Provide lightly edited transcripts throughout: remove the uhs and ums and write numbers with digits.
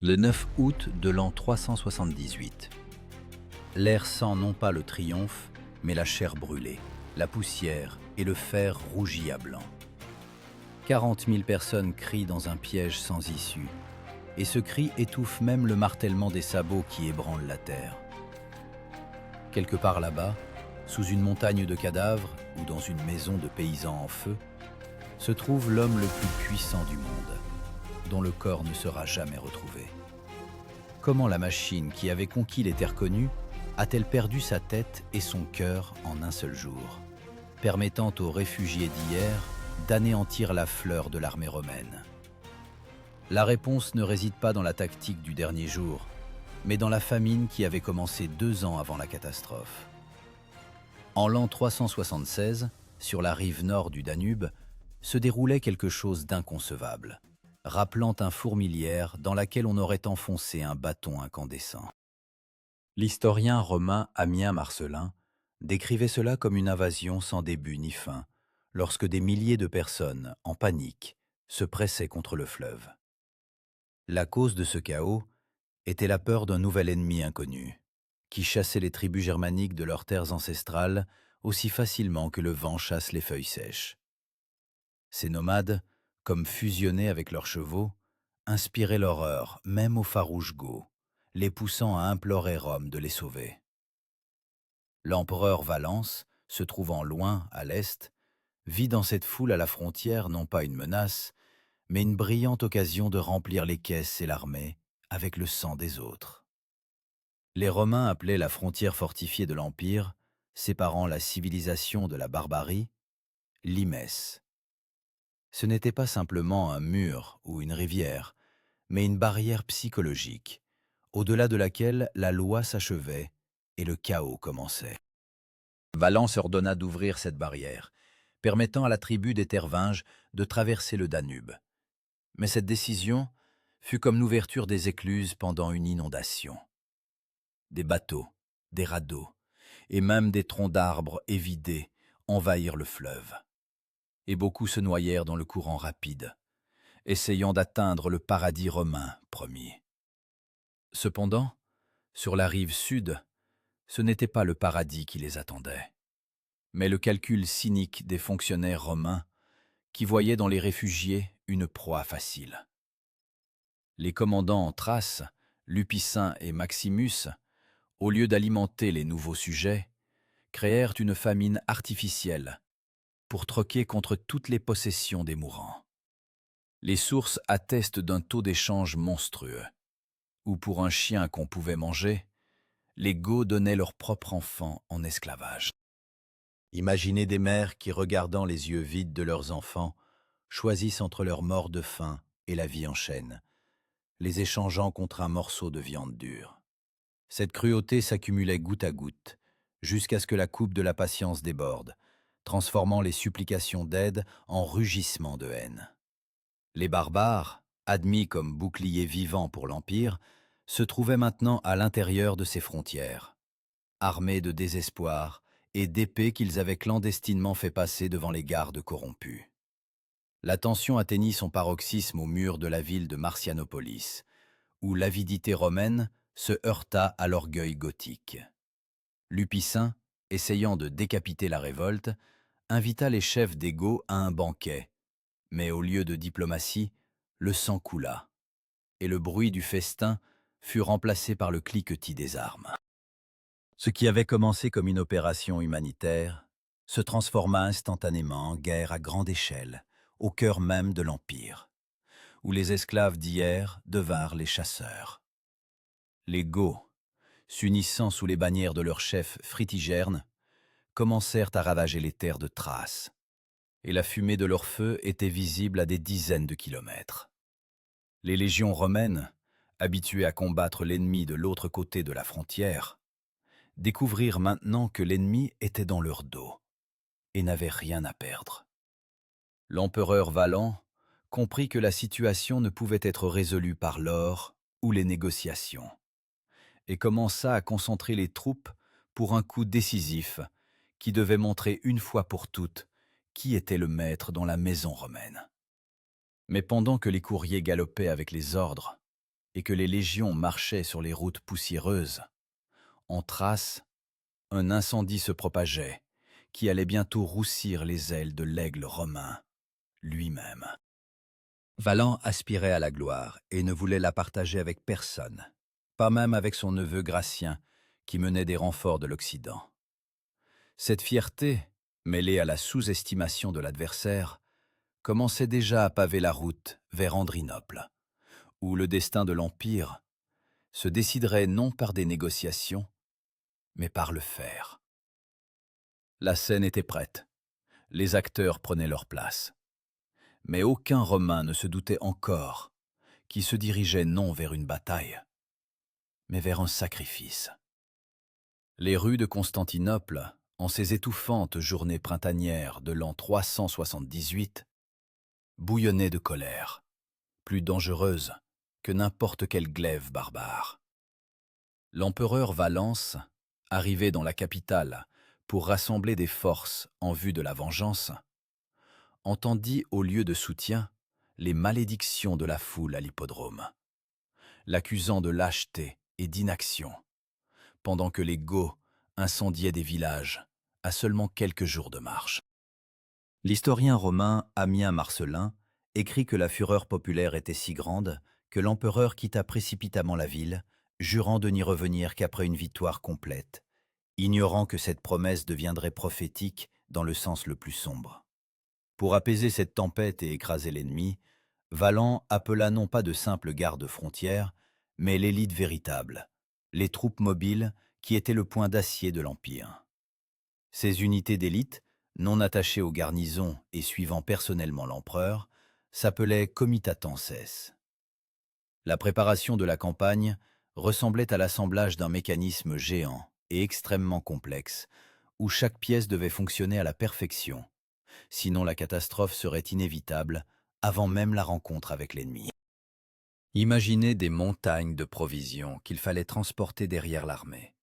Le 9 août de l'an 378. L'air sent non pas le triomphe, mais la chair brûlée, la poussière et le fer rougi à blanc. 40 000 personnes crient dans un piège sans issue, et ce cri étouffe même le martèlement des sabots qui ébranlent la terre. Quelque part là-bas, sous une montagne de cadavres ou dans une maison de paysans en feu, se trouve l'homme le plus puissant du monde, dont le corps ne sera jamais retrouvé. Comment la machine qui avait conquis les terres connues a-t-elle perdu sa tête et son cœur en un seul jour, permettant aux réfugiés d'hier d'anéantir la fleur de l'armée romaine? La réponse ne réside pas dans la tactique du dernier jour, mais dans la famine qui avait commencé 2 ans avant la catastrophe. En l'an 376, sur la rive nord du Danube, se déroulait quelque chose d'inconcevable, rappelant un fourmilière dans laquelle on aurait enfoncé un bâton incandescent. L'historien romain Ammien Marcellin décrivait cela comme une invasion sans début ni fin, lorsque des milliers de personnes, en panique, se pressaient contre le fleuve. La cause de ce chaos était la peur d'un nouvel ennemi inconnu, qui chassait les tribus germaniques de leurs terres ancestrales aussi facilement que le vent chasse les feuilles sèches. Ces nomades, comme fusionnés avec leurs chevaux, inspiraient l'horreur même aux farouches Goths, les poussant à implorer Rome de les sauver. L'empereur Valence, se trouvant loin, à l'est, vit dans cette foule à la frontière non pas une menace, mais une brillante occasion de remplir les caisses et l'armée avec le sang des autres. Les Romains appelaient la frontière fortifiée de l'Empire, séparant la civilisation de la barbarie, limès. Ce n'était pas simplement un mur ou une rivière, mais une barrière psychologique, au-delà de laquelle la loi s'achevait et le chaos commençait. Valence ordonna d'ouvrir cette barrière, permettant à la tribu des Tervinges de traverser le Danube. Mais cette décision fut comme l'ouverture des écluses pendant une inondation. Des bateaux, des radeaux et même des troncs d'arbres évidés envahirent le fleuve. Et beaucoup se noyèrent dans le courant rapide, essayant d'atteindre le paradis romain promis. Cependant, sur la rive sud, ce n'était pas le paradis qui les attendait, mais le calcul cynique des fonctionnaires romains qui voyaient dans les réfugiés une proie facile. Les commandants en Thrace, Lupicin et Maximus, au lieu d'alimenter les nouveaux sujets, créèrent une famine artificielle pour troquer contre toutes les possessions des mourants. Les sources attestent d'un taux d'échange monstrueux, où pour un chien qu'on pouvait manger, les Goths donnaient leurs propres enfants en esclavage. Imaginez des mères qui, regardant les yeux vides de leurs enfants, choisissent entre leur mort de faim et la vie en chaîne, les échangeant contre un morceau de viande dure. Cette cruauté s'accumulait goutte à goutte, jusqu'à ce que la coupe de la patience déborde, transformant les supplications d'aide en rugissements de haine. Les barbares, admis comme boucliers vivants pour l'Empire, se trouvaient maintenant à l'intérieur de ses frontières, armés de désespoir et d'épées qu'ils avaient clandestinement fait passer devant les gardes corrompus. La tension atteignit son paroxysme au mur de la ville de Marcianopolis, où l'avidité romaine se heurta à l'orgueil gothique. Lupicin, essayant de décapiter la révolte, invita les chefs des Goths à un banquet, mais au lieu de diplomatie, le sang coula, et le bruit du festin fut remplacé par le cliquetis des armes. Ce qui avait commencé comme une opération humanitaire se transforma instantanément en guerre à grande échelle, au cœur même de l'Empire, où les esclaves d'hier devinrent les chasseurs. Les Goths, s'unissant sous les bannières de leur chef Fritigerne, commencèrent à ravager les terres de Thrace, et la fumée de leur feu était visible à des dizaines de kilomètres. Les légions romaines, habituées à combattre l'ennemi de l'autre côté de la frontière, découvrirent maintenant que l'ennemi était dans leur dos et n'avait rien à perdre. L'empereur Valent comprit que la situation ne pouvait être résolue par l'or ou les négociations, et commença à concentrer les troupes pour un coup décisif qui devait montrer une fois pour toutes qui était le maître dans la maison romaine. Mais pendant que les courriers galopaient avec les ordres, et que les légions marchaient sur les routes poussiéreuses, en Thrace, un incendie se propageait, qui allait bientôt roussir les ailes de l'aigle romain lui-même. Valan aspirait à la gloire et ne voulait la partager avec personne, pas même avec son neveu Gratien, qui menait des renforts de l'Occident. Cette fierté, mêlée à la sous-estimation de l'adversaire, commençait déjà à paver la route vers Andrinople, où le destin de l'Empire se déciderait non par des négociations, mais par le fer. La scène était prête, les acteurs prenaient leur place. Mais aucun Romain ne se doutait encore qu'il se dirigeait non vers une bataille, mais vers un sacrifice. Les rues de Constantinople, en ces étouffantes journées printanières de l'an 378, bouillonnaient de colère, plus dangereuse que n'importe quel glaive barbare. L'empereur Valens, arrivé dans la capitale pour rassembler des forces en vue de la vengeance, entendit au lieu de soutien les malédictions de la foule à l'hippodrome, l'accusant de lâcheté et d'inaction, pendant que les Goths incendiaient des villages à seulement quelques jours de marche. L'historien romain Ammien Marcellin écrit que la fureur populaire était si grande que l'empereur quitta précipitamment la ville, jurant de n'y revenir qu'après une victoire complète, ignorant que cette promesse deviendrait prophétique dans le sens le plus sombre. Pour apaiser cette tempête et écraser l'ennemi, Valan appela non pas de simples gardes frontières, mais l'élite véritable, les troupes mobiles qui étaient le point d'acier de l'Empire. Ces unités d'élite, non attachées aux garnisons et suivant personnellement l'empereur, s'appelaient comitatenses. La préparation de la campagne ressemblait à l'assemblage d'un mécanisme géant et extrêmement complexe, où chaque pièce devait fonctionner à la perfection. Sinon la catastrophe serait inévitable avant même la rencontre avec l'ennemi. Imaginez des montagnes de provisions qu'il fallait transporter derrière l'armée.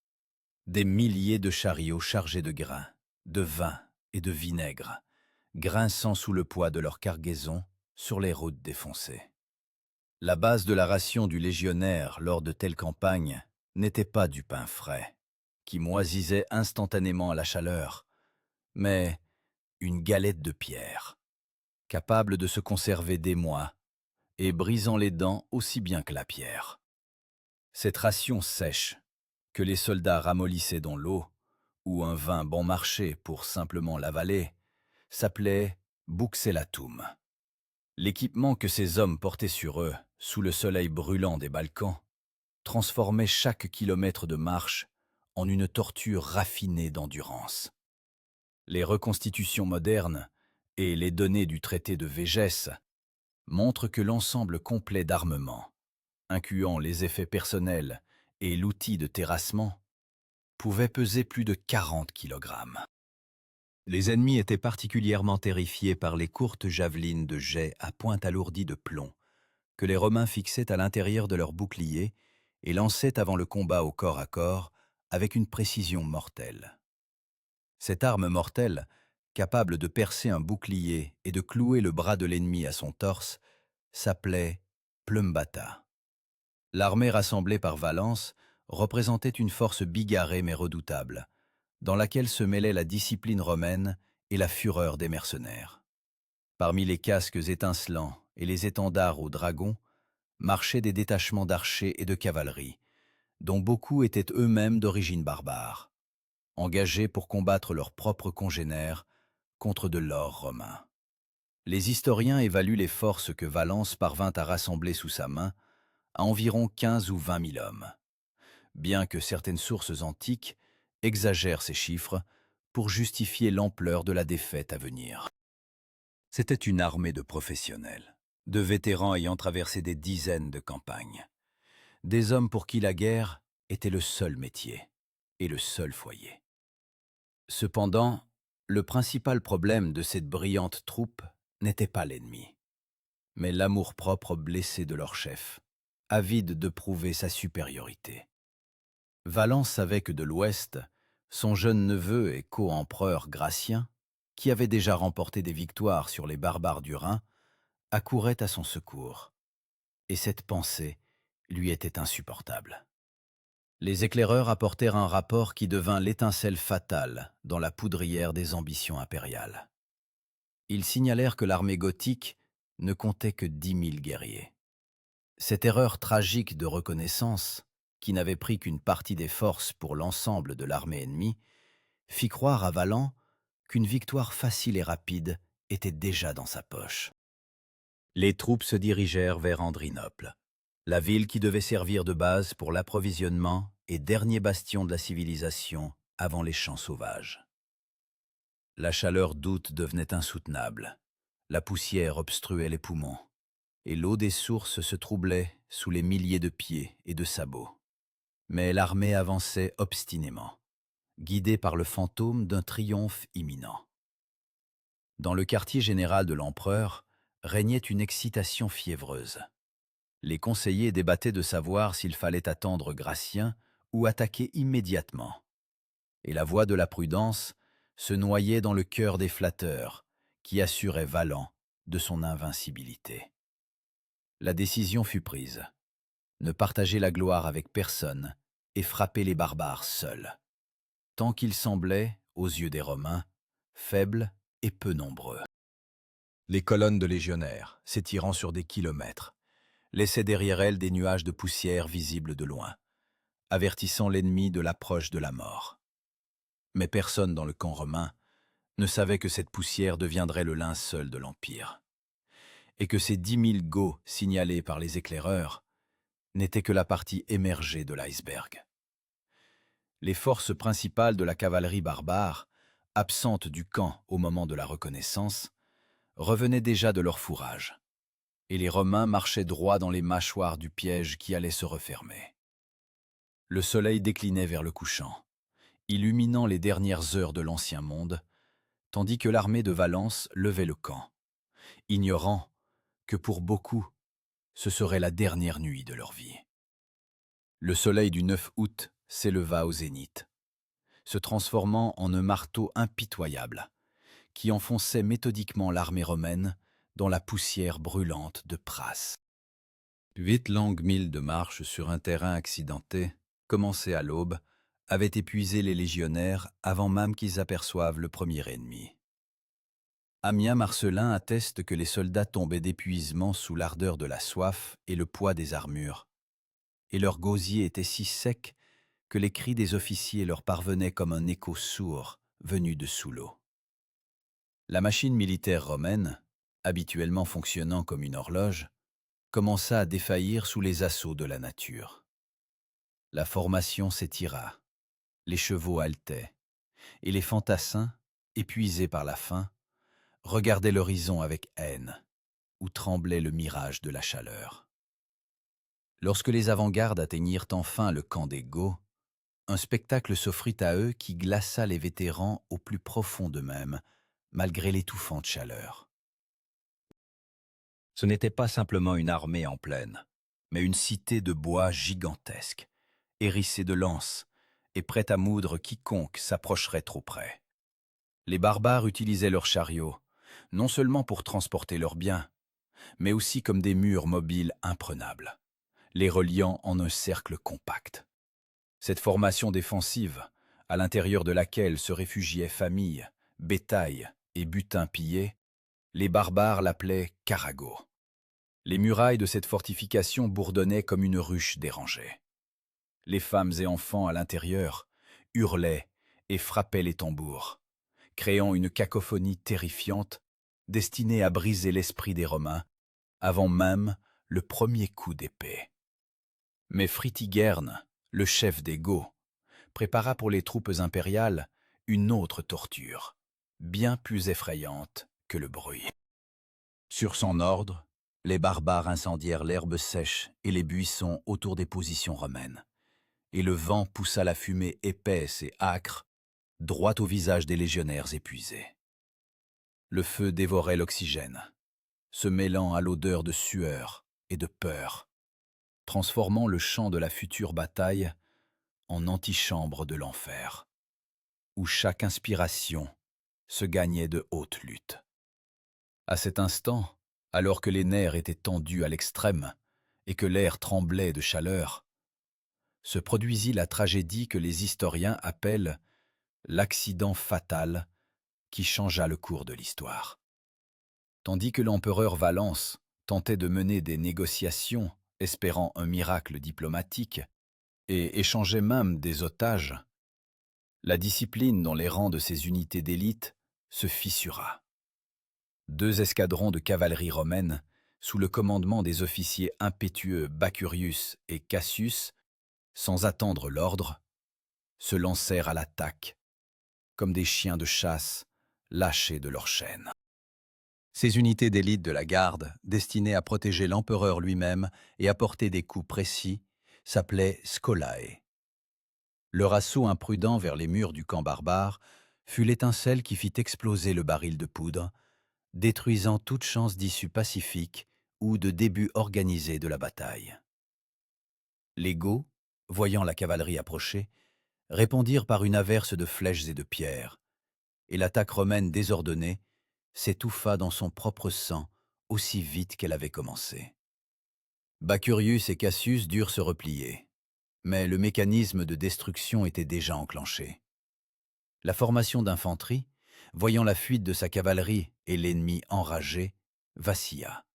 Des milliers de chariots chargés de grains, de vin et de vinaigre, grinçant sous le poids de leur cargaison sur les routes défoncées. La base de la ration du légionnaire lors de telles campagnes n'était pas du pain frais, qui moisissait instantanément à la chaleur, mais une galette de pierre, capable de se conserver des mois et brisant les dents aussi bien que la pierre. Cette ration sèche, que les soldats ramollissaient dans l'eau, ou un vin bon marché pour simplement l'avaler, s'appelait buxellatum. L'équipement que ces hommes portaient sur eux, sous le soleil brûlant des Balkans, transformait chaque kilomètre de marche en une torture raffinée d'endurance. Les reconstitutions modernes et les données du traité de Végès montrent que l'ensemble complet d'armement, incluant les effets personnels et l'outil de terrassement, pouvait peser plus de 40 kilogrammes. Les ennemis étaient particulièrement terrifiés par les courtes javelines de jet à pointe alourdie de plomb que les Romains fixaient à l'intérieur de leurs boucliers et lançaient avant le combat au corps à corps avec une précision mortelle. Cette arme mortelle, capable de percer un bouclier et de clouer le bras de l'ennemi à son torse, s'appelait plumbata. L'armée rassemblée par Valens représentait une force bigarrée mais redoutable, dans laquelle se mêlaient la discipline romaine et la fureur des mercenaires. Parmi les casques étincelants et les étendards aux dragons, marchaient des détachements d'archers et de cavalerie, dont beaucoup étaient eux-mêmes d'origine barbare, engagés pour combattre leurs propres congénères contre de l'or romain. Les historiens évaluent les forces que Valens parvint à rassembler sous sa main à environ 15 ou 20 000 hommes, bien que certaines sources antiques exagèrent ces chiffres pour justifier l'ampleur de la défaite à venir. C'était une armée de professionnels, de vétérans ayant traversé des dizaines de campagnes, des hommes pour qui la guerre était le seul métier et le seul foyer. Cependant, le principal problème de cette brillante troupe n'était pas l'ennemi, mais l'amour-propre blessé de leur chef, avide de prouver sa supériorité. Valens savait que de l'Ouest, son jeune neveu et co-empereur Gratien, qui avait déjà remporté des victoires sur les barbares du Rhin, accourait à son secours. Et cette pensée lui était insupportable. Les éclaireurs apportèrent un rapport qui devint l'étincelle fatale dans la poudrière des ambitions impériales. Ils signalèrent que l'armée gothique ne comptait que 10 000 guerriers. Cette erreur tragique de reconnaissance, qui n'avait pris qu'une partie des forces pour l'ensemble de l'armée ennemie, fit croire à Valan qu'une victoire facile et rapide était déjà dans sa poche. Les troupes se dirigèrent vers Andrinople, la ville qui devait servir de base pour l'approvisionnement et dernier bastion de la civilisation avant les champs sauvages. La chaleur d'août devenait insoutenable, la poussière obstruait les poumons, et l'eau des sources se troublait sous les milliers de pieds et de sabots. Mais l'armée avançait obstinément, guidée par le fantôme d'un triomphe imminent. Dans le quartier général de l'empereur régnait une excitation fiévreuse. Les conseillers débattaient de savoir s'il fallait attendre Gratien ou attaquer immédiatement. Et la voix de la prudence se noyait dans le cœur des flatteurs, qui assuraient Valan de son invincibilité. La décision fut prise. Ne partager la gloire avec personne et frapper les barbares seuls, tant qu'ils semblaient, aux yeux des Romains, faibles et peu nombreux. Les colonnes de légionnaires, s'étirant sur des kilomètres, laissaient derrière elles des nuages de poussière visibles de loin, avertissant l'ennemi de l'approche de la mort. Mais personne dans le camp romain ne savait que cette poussière deviendrait le linceul de l'Empire, et que ces 10 000 Goths signalés par les éclaireurs n'étaient que la partie émergée de l'iceberg. Les forces principales de la cavalerie barbare, absentes du camp au moment de la reconnaissance, revenaient déjà de leur fourrage, et les Romains marchaient droit dans les mâchoires du piège qui allait se refermer. Le soleil déclinait vers le couchant, illuminant les dernières heures de l'Ancien Monde, tandis que l'armée de Valence levait le camp, ignorant que pour beaucoup, ce serait la dernière nuit de leur vie. Le soleil du 9 août s'éleva au zénith, se transformant en un marteau impitoyable, qui enfonçait méthodiquement l'armée romaine dans la poussière brûlante de Pras. 8 longues milles de marche sur un terrain accidenté, commencé à l'aube, avaient épuisé les légionnaires avant même qu'ils aperçoivent le premier ennemi. Ammien Marcellin atteste que les soldats tombaient d'épuisement sous l'ardeur de la soif et le poids des armures, et leurs gosiers étaient si secs que les cris des officiers leur parvenaient comme un écho sourd venu de sous l'eau. La machine militaire romaine, habituellement fonctionnant comme une horloge, commença à défaillir sous les assauts de la nature. La formation s'étira, les chevaux haletaient, et les fantassins, épuisés par la faim, regardaient l'horizon avec haine, où tremblait le mirage de la chaleur. Lorsque les avant-gardes atteignirent enfin le camp des Goths, un spectacle s'offrit à eux qui glaça les vétérans au plus profond d'eux-mêmes, malgré l'étouffante chaleur. Ce n'était pas simplement une armée en plaine, mais une cité de bois gigantesque, hérissée de lances et prête à moudre quiconque s'approcherait trop près. Les barbares utilisaient leurs chariots, non seulement pour transporter leurs biens, mais aussi comme des murs mobiles imprenables, les reliant en un cercle compact. Cette formation défensive, à l'intérieur de laquelle se réfugiaient familles, bétail et butins pillés, les barbares l'appelaient Carago. Les murailles de cette fortification bourdonnaient comme une ruche dérangée. Les femmes et enfants à l'intérieur hurlaient et frappaient les tambours, créant une cacophonie terrifiante destinée à briser l'esprit des Romains avant même le premier coup d'épée. Mais Fritigern, le chef des Goths, prépara pour les troupes impériales une autre torture, bien plus effrayante que le bruit. Sur son ordre, les barbares incendièrent l'herbe sèche et les buissons autour des positions romaines, et le vent poussa la fumée épaisse et âcre droit au visage des légionnaires épuisés. Le feu dévorait l'oxygène, se mêlant à l'odeur de sueur et de peur, transformant le champ de la future bataille en antichambre de l'enfer, où chaque inspiration se gagnait de hautes luttes. À cet instant, alors que les nerfs étaient tendus à l'extrême et que l'air tremblait de chaleur, se produisit la tragédie que les historiens appellent l'accident fatal qui changea le cours de l'histoire. Tandis que l'empereur Valence tentait de mener des négociations espérant un miracle diplomatique et échangeait même des otages, la discipline dans les rangs de ces unités d'élite se fissura. 2 escadrons de cavalerie romaine, sous le commandement des officiers impétueux Bacurius et Cassius, sans attendre l'ordre, se lancèrent à l'attaque, comme des chiens de chasse lâchés de leurs chaînes. Ces unités d'élite de la garde, destinées à protéger l'empereur lui-même et à porter des coups précis, s'appelaient scolae. Leur assaut imprudent vers les murs du camp barbare fut l'étincelle qui fit exploser le baril de poudre, détruisant toute chance d'issue pacifique ou de début organisé de la bataille. Les Goths, voyant la cavalerie approcher, répondirent par une averse de flèches et de pierres, et l'attaque romaine désordonnée s'étouffa dans son propre sang aussi vite qu'elle avait commencé. Bacurius et Cassius durent se replier, mais le mécanisme de destruction était déjà enclenché. La formation d'infanterie, voyant la fuite de sa cavalerie et l'ennemi enragé, vacilla.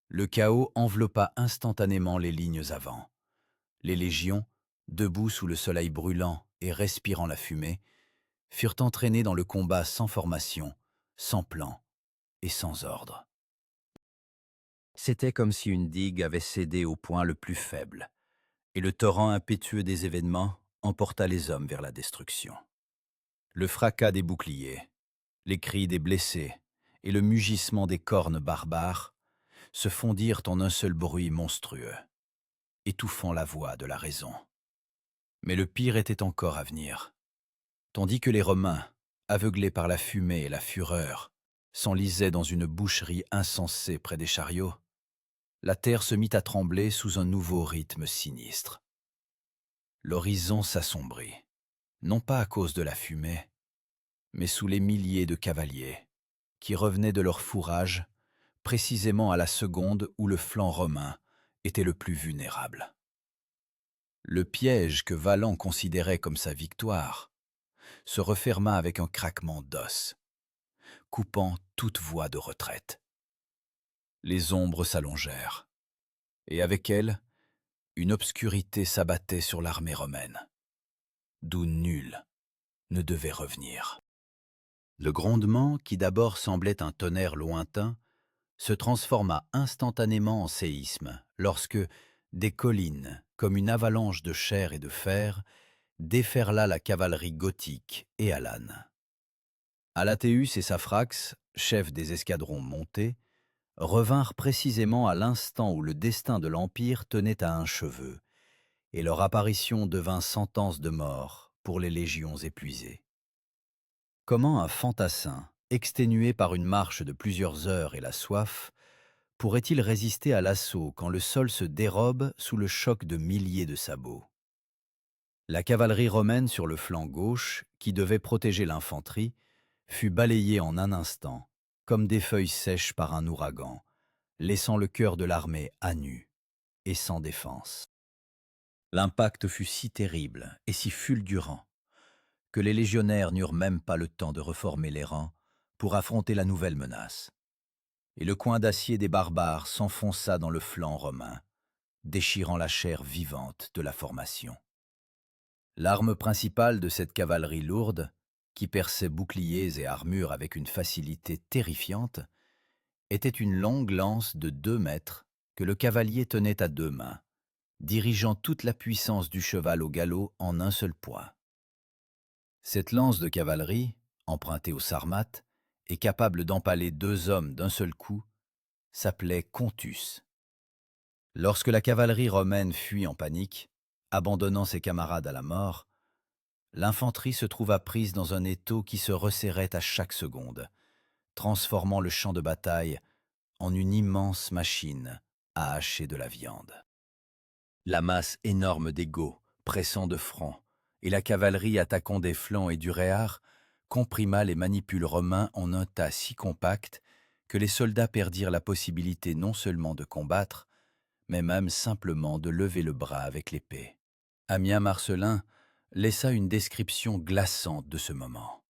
Le chaos enveloppa instantanément les lignes avant. Les légions, debout sous le soleil brûlant et respirant la fumée, furent entraînées dans le combat sans formation, sans plan et sans ordre. C'était comme si une digue avait cédé au point le plus faible, et le torrent impétueux des événements emporta les hommes vers la destruction. Le fracas des boucliers, les cris des blessés et le mugissement des cornes barbares se fondirent en un seul bruit monstrueux, étouffant la voix de la raison. Mais le pire était encore à venir. Tandis que les Romains, aveuglés par la fumée et la fureur, s'enlisaient dans une boucherie insensée près des chariots, la terre se mit à trembler sous un nouveau rythme sinistre. L'horizon s'assombrit, non pas à cause de la fumée, mais sous les milliers de cavaliers qui revenaient de leur fourrage précisément à la seconde où le flanc romain était le plus vulnérable. Le piège que Valent considérait comme sa victoire se referma avec un craquement d'os, coupant toute voie de retraite. Les ombres s'allongèrent, et avec elles, une obscurité s'abattait sur l'armée romaine, d'où nul ne devait revenir. Le grondement, qui d'abord semblait un tonnerre lointain, se transforma instantanément en séisme lorsque, des collines, comme une avalanche de chair et de fer, déferla la cavalerie gothique et alane. Alatheus et Saphrax, chefs des escadrons montés, revinrent précisément à l'instant où le destin de l'Empire tenait à un cheveu, et leur apparition devint sentence de mort pour les légions épuisées. Comment un fantassin, exténué par une marche de plusieurs heures et la soif, pourrait-il résister à l'assaut quand le sol se dérobe sous le choc de milliers de sabots? La cavalerie romaine sur le flanc gauche, qui devait protéger l'infanterie, fut balayée en un instant, comme des feuilles sèches par un ouragan, laissant le cœur de l'armée à nu et sans défense. L'impact fut si terrible et si fulgurant que les légionnaires n'eurent même pas le temps de reformer les rangs pour affronter la nouvelle menace. Et le coin d'acier des barbares s'enfonça dans le flanc romain, déchirant la chair vivante de la formation. L'arme principale de cette cavalerie lourde, qui perçait boucliers et armures avec une facilité terrifiante, était une longue lance de 2 mètres que le cavalier tenait à 2 mains, dirigeant toute la puissance du cheval au galop en un seul point. Cette lance de cavalerie, empruntée aux Sarmates, et capable d'empaler 2 hommes d'un seul coup, s'appelait contus. Lorsque la cavalerie romaine fuit en panique, abandonnant ses camarades à la mort, l'infanterie se trouva prise dans un étau qui se resserrait à chaque seconde, transformant le champ de bataille en une immense machine à hacher de la viande. La masse énorme des Goths, pressant de front, et la cavalerie attaquant des flancs et du réar, comprima les manipules romains en un tas si compact que les soldats perdirent la possibilité non seulement de combattre, mais même simplement de lever le bras avec l'épée. Ammien Marcellin laissa une description glaçante de ce moment.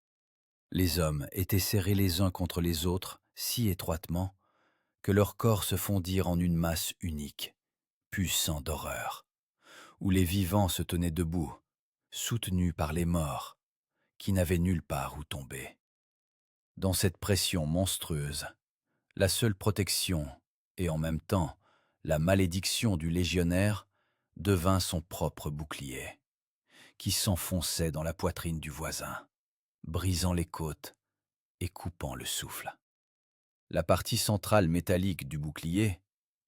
Les hommes étaient serrés les uns contre les autres si étroitement que leurs corps se fondirent en une masse unique, puissant d'horreur, où les vivants se tenaient debout, soutenus par les morts, qui n'avaient nulle part où tomber. Dans cette pression monstrueuse, la seule protection, et en même temps la malédiction du légionnaire, devint son propre bouclier, qui s'enfonçait dans la poitrine du voisin, brisant les côtes et coupant le souffle. La partie centrale métallique du bouclier,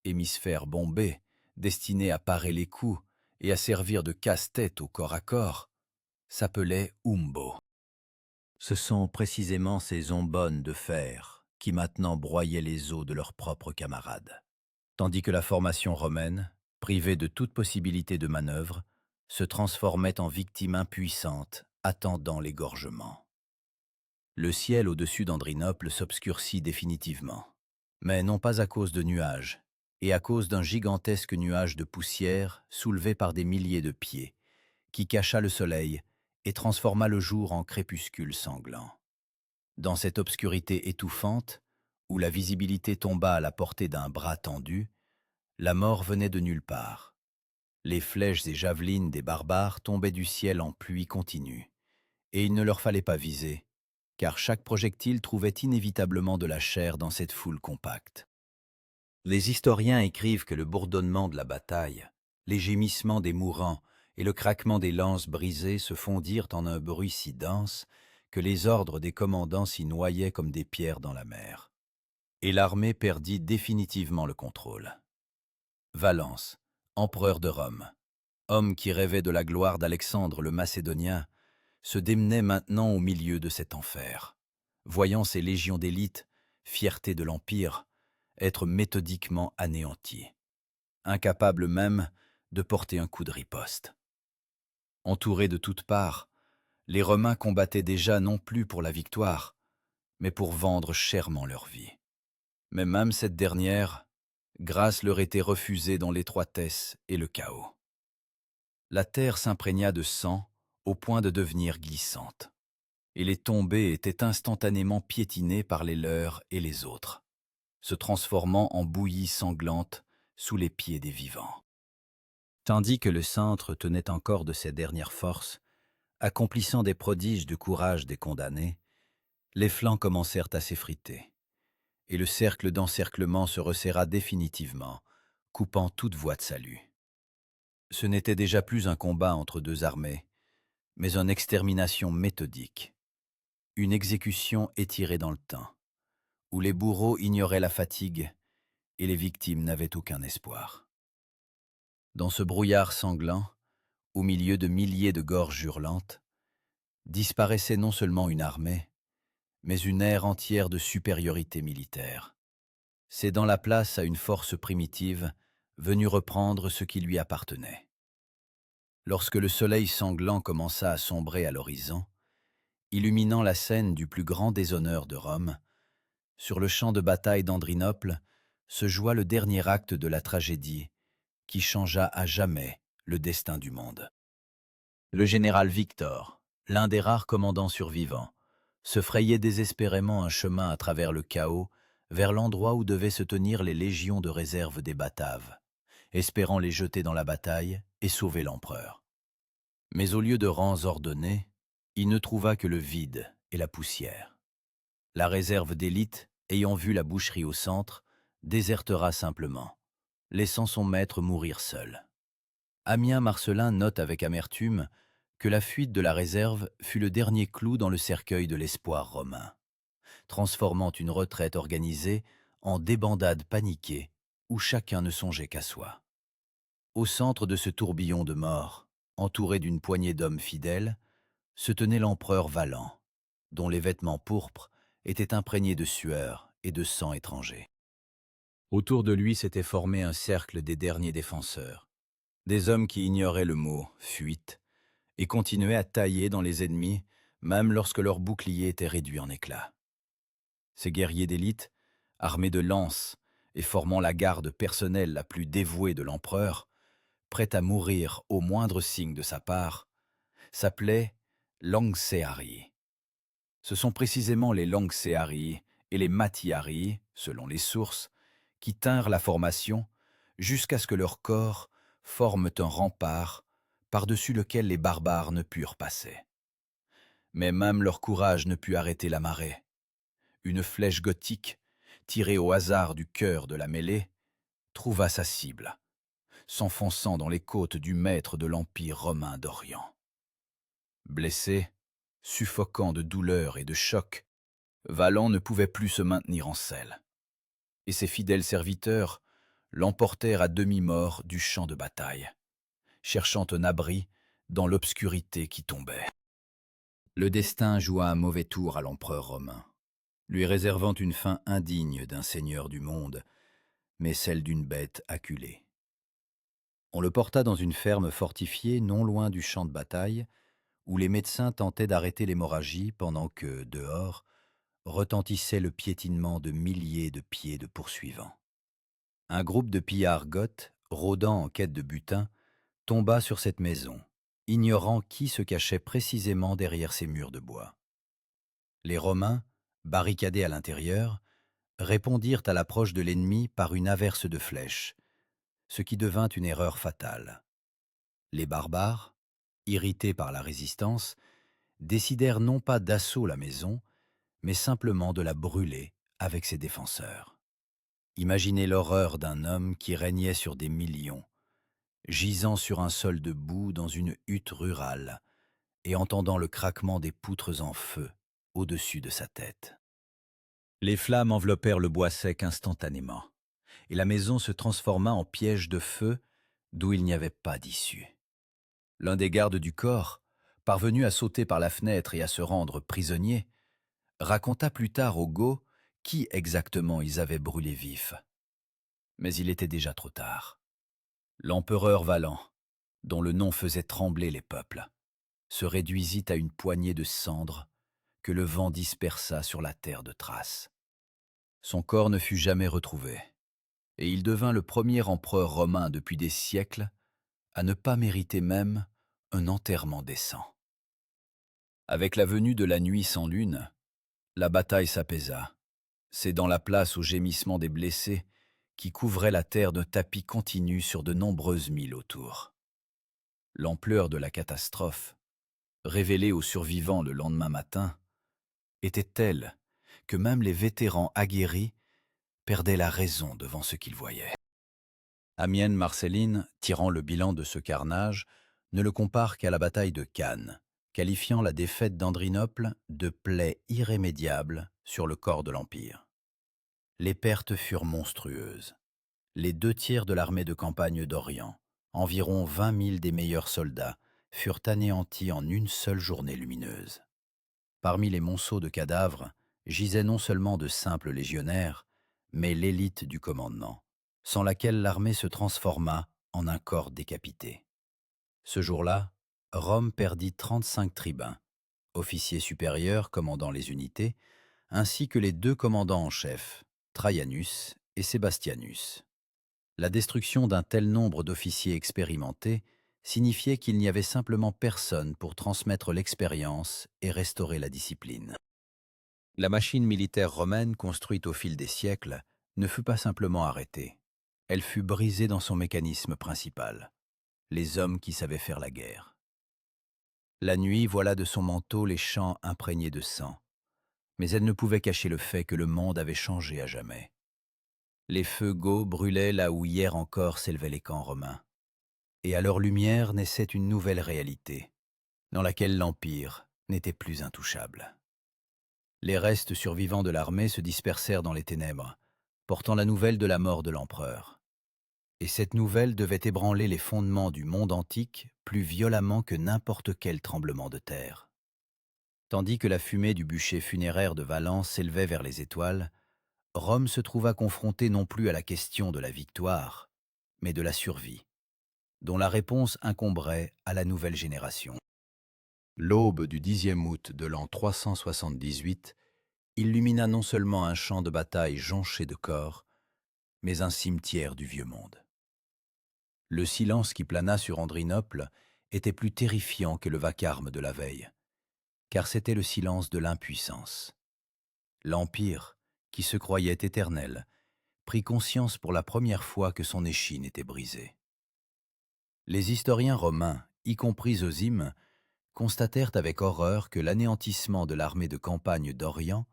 hémisphère bombé, destiné à parer les coups et à servir de casse-tête au corps à corps, s'appelait Umbo. Ce sont précisément ces ombones de fer qui maintenant broyaient les os de leurs propres camarades. Tandis que la formation romaine, privée de toute possibilité de manœuvre, se transformait en victime impuissante, attendant l'égorgement. Le ciel au-dessus d'Andrinople s'obscurcit définitivement, mais non pas à cause de nuages, et à cause d'un gigantesque nuage de poussière soulevé par des milliers de pieds, qui cacha le soleil et transforma le jour en crépuscule sanglant. Dans cette obscurité étouffante, où la visibilité tomba à la portée d'un bras tendu, la mort venait de nulle part. Les flèches et javelines des barbares tombaient du ciel en pluie continue, et il ne leur fallait pas viser, car chaque projectile trouvait inévitablement de la chair dans cette foule compacte. Les historiens écrivent que le bourdonnement de la bataille, les gémissements des mourants et le craquement des lances brisées se fondirent en un bruit si dense que les ordres des commandants s'y noyaient comme des pierres dans la mer. Et l'armée perdit définitivement le contrôle. Valence, empereur de Rome, homme qui rêvait de la gloire d'Alexandre le Macédonien, se démenait maintenant au milieu de cet enfer, voyant ses légions d'élite, fierté de l'Empire, être méthodiquement anéanties, incapable même de porter un coup de riposte. Entourés de toutes parts, les Romains combattaient déjà non plus pour la victoire, mais pour vendre chèrement leur vie. Mais même cette dernière, grâce leur était refusée dans l'étroitesse et le chaos. La terre s'imprégna de sang au point de devenir glissante, et les tombées étaient instantanément piétinées par les leurs et les autres, se transformant en bouillie sanglante sous les pieds des vivants. Tandis que le centre tenait encore de ses dernières forces, accomplissant des prodiges de courage des condamnés, les flancs commencèrent à s'effriter, et le cercle d'encerclement se resserra définitivement, coupant toute voie de salut. Ce n'était déjà plus un combat entre deux armées, mais une extermination méthodique, une exécution étirée dans le temps, où les bourreaux ignoraient la fatigue et les victimes n'avaient aucun espoir. Dans ce brouillard sanglant, au milieu de milliers de gorges hurlantes, disparaissait non seulement une armée, mais une ère entière de supériorité militaire, cédant la place à une force primitive venue reprendre ce qui lui appartenait. Lorsque le soleil sanglant commença à sombrer à l'horizon, illuminant la scène du plus grand déshonneur de Rome, sur le champ de bataille d'Andrinople se joua le dernier acte de la tragédie qui changea à jamais le destin du monde. Le général Victor, l'un des rares commandants survivants, se frayait désespérément un chemin à travers le chaos vers l'endroit où devaient se tenir les légions de réserve des Bataves, espérant les jeter dans la bataille et sauver l'empereur. Mais au lieu de rangs ordonnés, il ne trouva que le vide et la poussière. La réserve d'élite, ayant vu la boucherie au centre, désertera simplement, laissant son maître mourir seul. Ammien Marcellin note avec amertume que la fuite de la réserve fut le dernier clou dans le cercueil de l'espoir romain, transformant une retraite organisée en débandade paniquée où chacun ne songeait qu'à soi. Au centre de ce tourbillon de mort, entouré d'une poignée d'hommes fidèles, se tenait l'empereur Valent, dont les vêtements pourpres étaient imprégnés de sueur et de sang étranger. Autour de lui s'était formé un cercle des derniers défenseurs, des hommes qui ignoraient le mot « fuite » et continuaient à tailler dans les ennemis, même lorsque leur bouclier était réduit en éclats. Ces guerriers d'élite, armés de lances et formant la garde personnelle la plus dévouée de l'empereur, prêt à mourir au moindre signe de sa part, s'appelait Langsearii. Ce sont précisément les Langsearii et les Matiarii, selon les sources, qui tinrent la formation jusqu'à ce que leurs corps forment un rempart par-dessus lequel les barbares ne purent passer. Mais même leur courage ne put arrêter la marée. Une flèche gothique, tirée au hasard du cœur de la mêlée, trouva sa cible, s'enfonçant dans les côtes du maître de l'Empire romain d'Orient. Blessé, suffocant de douleur et de choc, Valan ne pouvait plus se maintenir en selle, et ses fidèles serviteurs l'emportèrent à demi-mort du champ de bataille, cherchant un abri dans l'obscurité qui tombait. Le destin joua un mauvais tour à l'empereur romain, lui réservant une fin indigne d'un seigneur du monde, mais celle d'une bête acculée. On le porta dans une ferme fortifiée non loin du champ de bataille, où les médecins tentaient d'arrêter l'hémorragie pendant que, dehors, retentissait le piétinement de milliers de pieds de poursuivants. Un groupe de pillards goths, rôdant en quête de butin, tomba sur cette maison, ignorant qui se cachait précisément derrière ces murs de bois. Les Romains, barricadés à l'intérieur, répondirent à l'approche de l'ennemi par une averse de flèches, ce qui devint une erreur fatale. Les barbares, irrités par la résistance, décidèrent non pas d'assaut la maison, mais simplement de la brûler avec ses défenseurs. Imaginez l'horreur d'un homme qui régnait sur des millions, gisant sur un sol de boue dans une hutte rurale et entendant le craquement des poutres en feu au-dessus de sa tête. Les flammes enveloppèrent le bois sec instantanément, et la maison se transforma en piège de feu d'où il n'y avait pas d'issue. L'un des gardes du corps, parvenu à sauter par la fenêtre et à se rendre prisonnier, raconta plus tard aux Goths qui exactement ils avaient brûlé vifs. Mais il était déjà trop tard. L'empereur Valan, dont le nom faisait trembler les peuples, se réduisit à une poignée de cendres que le vent dispersa sur la terre de Thrace. Son corps ne fut jamais retrouvé, et il devint le premier empereur romain depuis des siècles à ne pas mériter même un enterrement décent. Avec la venue de la nuit sans lune, la bataille s'apaisa, cédant la place au gémissement des blessés qui couvraient la terre d'un tapis continu sur de nombreuses milles autour. L'ampleur de la catastrophe, révélée aux survivants le lendemain matin, était telle que même les vétérans aguerris perdaient la raison devant ce qu'ils voyaient. Amienne Marcelline, tirant le bilan de ce carnage, ne le compare qu'à la bataille de Cannes, qualifiant la défaite d'Andrinople de plaie irrémédiable sur le corps de l'Empire. Les pertes furent monstrueuses. Les 2 tiers de l'armée de campagne d'Orient, environ 20 000 des meilleurs soldats, furent anéantis en une seule journée lumineuse. Parmi les monceaux de cadavres gisaient non seulement de simples légionnaires, mais l'élite du commandement, sans laquelle l'armée se transforma en un corps décapité. Ce jour-là, Rome perdit 35 tribuns, officiers supérieurs commandant les unités, ainsi que les 2 commandants en chef, Traianus et Sébastianus. La destruction d'un tel nombre d'officiers expérimentés signifiait qu'il n'y avait simplement personne pour transmettre l'expérience et restaurer la discipline. La machine militaire romaine construite au fil des siècles ne fut pas simplement arrêtée. Elle fut brisée dans son mécanisme principal, les hommes qui savaient faire la guerre. La nuit voila de son manteau les champs imprégnés de sang, mais elle ne pouvait cacher le fait que le monde avait changé à jamais. Les feux goths brûlaient là où hier encore s'élevaient les camps romains, et à leur lumière naissait une nouvelle réalité, dans laquelle l'Empire n'était plus intouchable. Les restes survivants de l'armée se dispersèrent dans les ténèbres, portant la nouvelle de la mort de l'empereur. Et cette nouvelle devait ébranler les fondements du monde antique plus violemment que n'importe quel tremblement de terre. Tandis que la fumée du bûcher funéraire de Valence s'élevait vers les étoiles, Rome se trouva confrontée non plus à la question de la victoire, mais de la survie, dont la réponse incomberait à la nouvelle génération. L'aube du 10e août de l'an 378 illumina non seulement un champ de bataille jonché de corps, mais un cimetière du vieux monde. Le silence qui plana sur Andrinople était plus terrifiant que le vacarme de la veille, car c'était le silence de l'impuissance. L'Empire, qui se croyait éternel, prit conscience pour la première fois que son échine était brisée. Les historiens romains, y compris Zosime, constatèrent avec horreur que l'anéantissement de l'armée de campagne d'Orient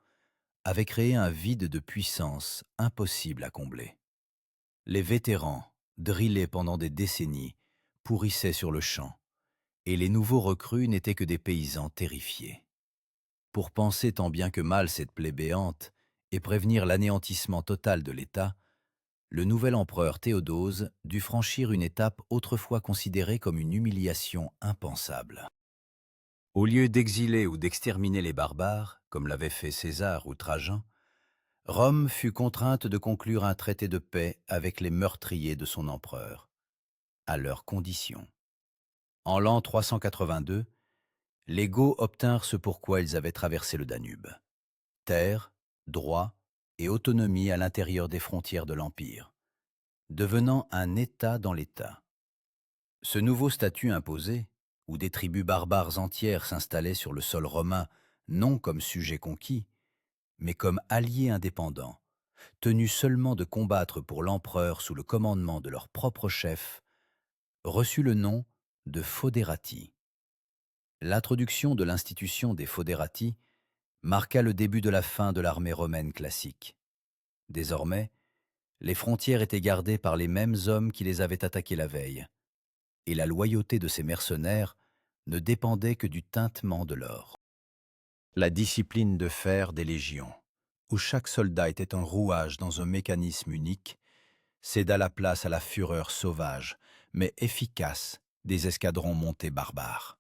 avait créé un vide de puissance impossible à combler. Les vétérans, drillés pendant des décennies, pourrissaient sur le champ, et les nouveaux recrues n'étaient que des paysans terrifiés. Pour panser tant bien que mal cette plaie béante et prévenir l'anéantissement total de l'État, le nouvel empereur Théodose dut franchir une étape autrefois considérée comme une humiliation impensable. Au lieu d'exiler ou d'exterminer les barbares, comme l'avaient fait César ou Trajan, Rome fut contrainte de conclure un traité de paix avec les meurtriers de son empereur, à leurs conditions. En l'an 382, les Goths obtinrent ce pourquoi ils avaient traversé le Danube: terre, droit et autonomie à l'intérieur des frontières de l'Empire, devenant un État dans l'État. Ce nouveau statut imposé, où des tribus barbares entières s'installaient sur le sol romain non comme sujets conquis, mais comme alliés indépendants, tenus seulement de combattre pour l'empereur sous le commandement de leur propre chef, reçut le nom de Foederati. L'introduction de l'institution des Foederati marqua le début de la fin de l'armée romaine classique. Désormais, les frontières étaient gardées par les mêmes hommes qui les avaient attaquées la veille, et la loyauté de ces mercenaires ne dépendait que du tintement de l'or. La discipline de fer des légions, où chaque soldat était un rouage dans un mécanisme unique, céda la place à la fureur sauvage, mais efficace, des escadrons montés barbares.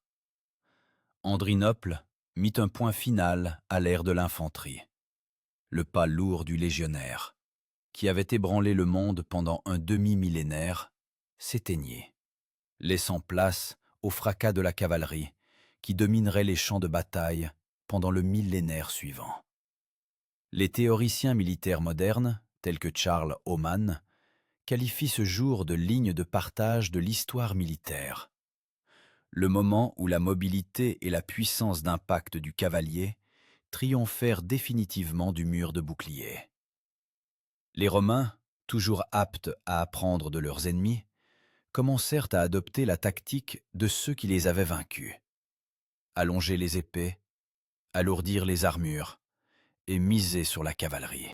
Andrinople mit un point final à l'ère de l'infanterie. Le pas lourd du légionnaire, qui avait ébranlé le monde pendant un demi-millénaire, s'éteignait, laissant place au fracas de la cavalerie, qui dominerait les champs de bataille pendant le millénaire suivant. Les théoriciens militaires modernes, tels que Charles Oman, qualifient ce jour de ligne de partage de l'histoire militaire. Le moment où la mobilité et la puissance d'impact du cavalier triomphèrent définitivement du mur de bouclier. Les Romains, toujours aptes à apprendre de leurs ennemis, commencèrent à adopter la tactique de ceux qui les avaient vaincus: allonger les épées, alourdir les armures et miser sur la cavalerie.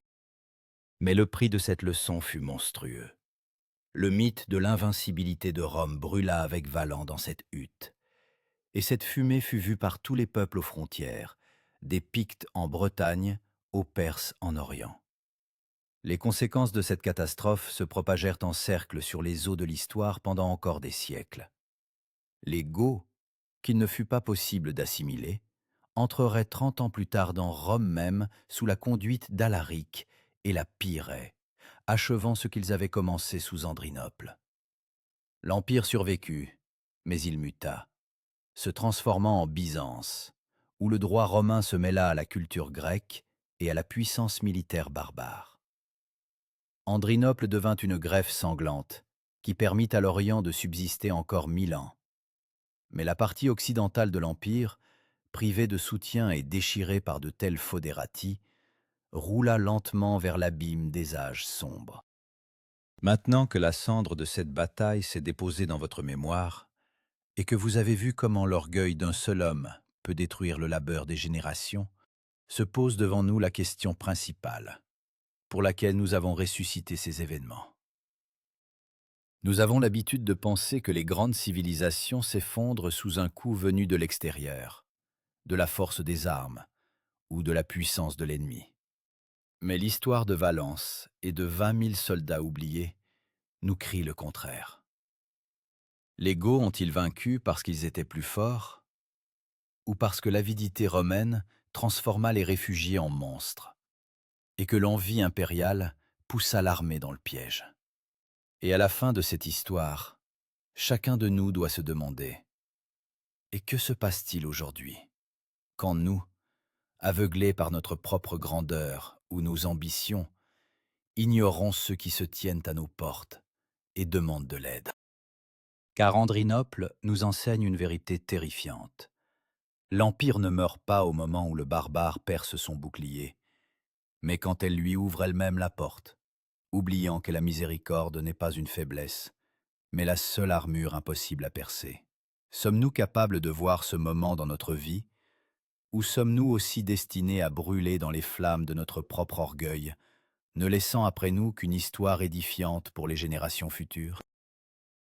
Mais le prix de cette leçon fut monstrueux. Le mythe de l'invincibilité de Rome brûla avec Valan dans cette hutte, et cette fumée fut vue par tous les peuples aux frontières, des Pictes en Bretagne aux Perses en Orient. Les conséquences de cette catastrophe se propagèrent en cercle sur les eaux de l'histoire pendant encore des siècles. Les Goths, qu'il ne fut pas possible d'assimiler, entreraient 30 ans plus tard dans Rome même sous la conduite d'Alaric et la pilleraient, achevant ce qu'ils avaient commencé sous Andrinople. L'Empire survécut, mais il muta, se transformant en Byzance, où le droit romain se mêla à la culture grecque et à la puissance militaire barbare. Andrinople devint une greffe sanglante, qui permit à l'Orient de subsister encore 1000 ans. Mais la partie occidentale de l'Empire, privée de soutien et déchirée par de tels foederati, roula lentement vers l'abîme des âges sombres. Maintenant que la cendre de cette bataille s'est déposée dans votre mémoire, et que vous avez vu comment l'orgueil d'un seul homme peut détruire le labeur des générations, se pose devant nous la question principale, pour laquelle nous avons ressuscité ces événements. Nous avons l'habitude de penser que les grandes civilisations s'effondrent sous un coup venu de l'extérieur, de la force des armes ou de la puissance de l'ennemi. Mais l'histoire de Valence et de 20 000 soldats oubliés nous crie le contraire. Les Goths ont-ils vaincu parce qu'ils étaient plus forts, ou parce que l'avidité romaine transforma les réfugiés en monstres, et que l'envie impériale poussa l'armée dans le piège? Et à la fin de cette histoire, chacun de nous doit se demander: et que se passe-t-il aujourd'hui, quand nous, aveuglés par notre propre grandeur ou nos ambitions, Ignorons ceux qui se tiennent à nos portes et demandent de l'aide. Car Andrinople nous enseigne une vérité terrifiante. L'Empire ne meurt pas au moment où le barbare perce son bouclier, mais quand elle lui ouvre elle-même la porte, oubliant que la miséricorde n'est pas une faiblesse, mais la seule armure impossible à percer. Sommes-nous capables de voir ce moment dans notre vie, ou sommes-nous aussi destinés à brûler dans les flammes de notre propre orgueil, ne laissant après nous qu'une histoire édifiante pour les générations futures?